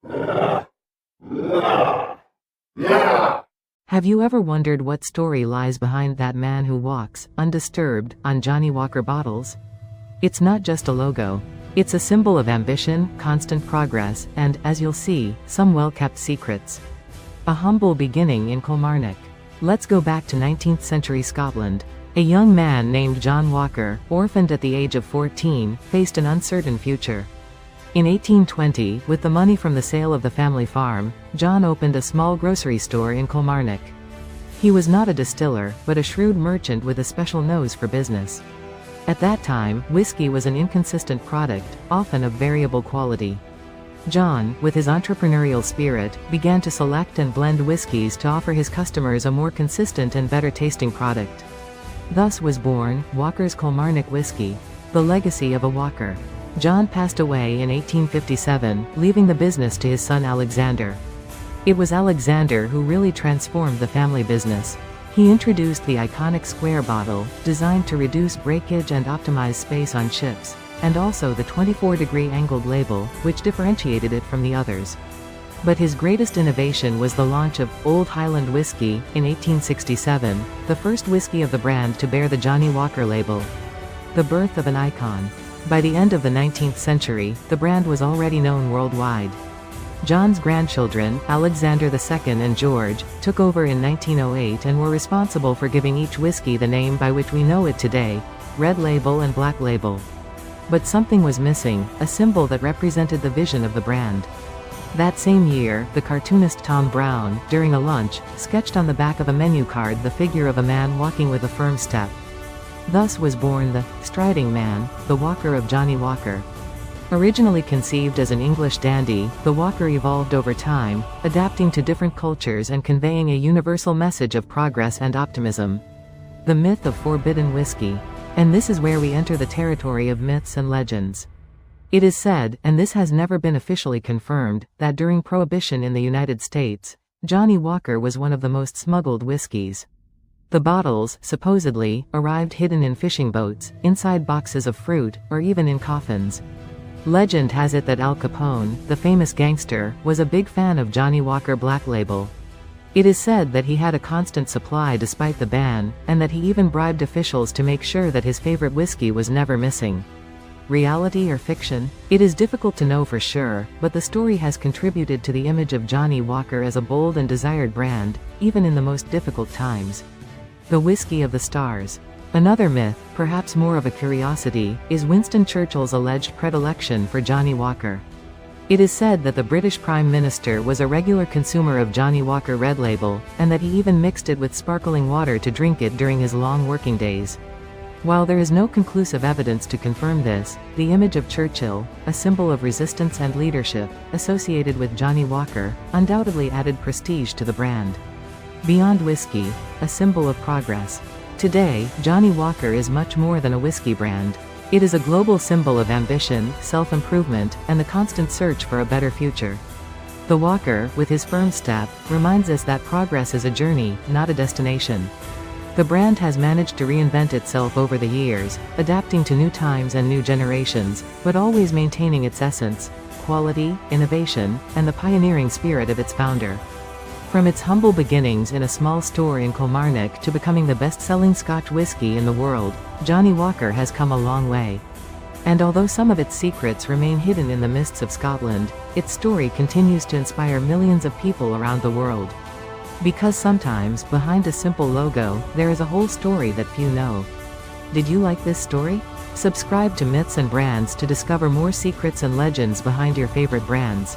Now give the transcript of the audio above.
Have you ever wondered what story lies behind that man who walks, undisturbed, on Johnnie Walker bottles? It's not just a logo. It's a symbol of ambition, constant progress, and, as you'll see, some well-kept secrets. A humble beginning in Kilmarnock. Let's go back to 19th century Scotland. A young man named John Walker, orphaned at the age of 14, faced an uncertain future. In 1820, with the money from the sale of the family farm, John opened a small grocery store in Kilmarnock. He was not a distiller, but a shrewd merchant with a special nose for business. At that time, whiskey was an inconsistent product, often of variable quality. John, with his entrepreneurial spirit, began to select and blend whiskies to offer his customers a more consistent and better-tasting product. Thus was born Walker's Kilmarnock Whiskey, the legacy of a Walker. John passed away in 1857, leaving the business to his son Alexander. It was Alexander who really transformed the family business. He introduced the iconic square bottle, designed to reduce breakage and optimize space on ships, and also the 24-degree angled label, which differentiated it from the others. But his greatest innovation was the launch of Old Highland Whiskey in 1867, the first whiskey of the brand to bear the Johnnie Walker label. The birth of an icon. By the end of the 19th century, the brand was already known worldwide. John's grandchildren, Alexander II and George, took over in 1908 and were responsible for giving each whiskey the name by which we know it today, Red Label and Black Label. But something was missing, a symbol that represented the vision of the brand. That same year, the cartoonist Tom Brown, during a lunch, sketched on the back of a menu card the figure of a man walking with a firm step. Thus was born the striding man, the Walker of Johnnie Walker. Originally conceived as an English dandy, the Walker evolved over time, adapting to different cultures and conveying a universal message of progress and optimism. The myth of forbidden whiskey. And this is where we enter the territory of myths and legends. It is said, and this has never been officially confirmed, that during Prohibition in the United States, Johnnie Walker was one of the most smuggled whiskeys. The bottles, supposedly, arrived hidden in fishing boats, inside boxes of fruit, or even in coffins. Legend has it that Al Capone, the famous gangster, was a big fan of Johnnie Walker Black Label. It is said that he had a constant supply despite the ban, and that he even bribed officials to make sure that his favorite whiskey was never missing. Reality or fiction? It is difficult to know for sure, but the story has contributed to the image of Johnnie Walker as a bold and desired brand, even in the most difficult times. The Whiskey of the Stars. Another myth, perhaps more of a curiosity, is Winston Churchill's alleged predilection for Johnnie Walker. It is said that the British Prime Minister was a regular consumer of Johnnie Walker Red Label, and that he even mixed it with sparkling water to drink it during his long working days. While there is no conclusive evidence to confirm this, the image of Churchill, a symbol of resistance and leadership, associated with Johnnie Walker, undoubtedly added prestige to the brand. Beyond whiskey, a symbol of progress. Today, Johnnie Walker is much more than a whiskey brand. It is a global symbol of ambition, self-improvement, and the constant search for a better future. The Walker, with his firm step, reminds us that progress is a journey, not a destination. The brand has managed to reinvent itself over the years, adapting to new times and new generations, but always maintaining its essence, quality, innovation, and the pioneering spirit of its founder. From its humble beginnings in a small store in Kilmarnock to becoming the best-selling Scotch whisky in the world, Johnnie Walker has come a long way. And although some of its secrets remain hidden in the mists of Scotland, its story continues to inspire millions of people around the world. Because sometimes, behind a simple logo, there is a whole story that few know. Did you like this story? Subscribe to Myths and Brands to discover more secrets and legends behind your favorite brands.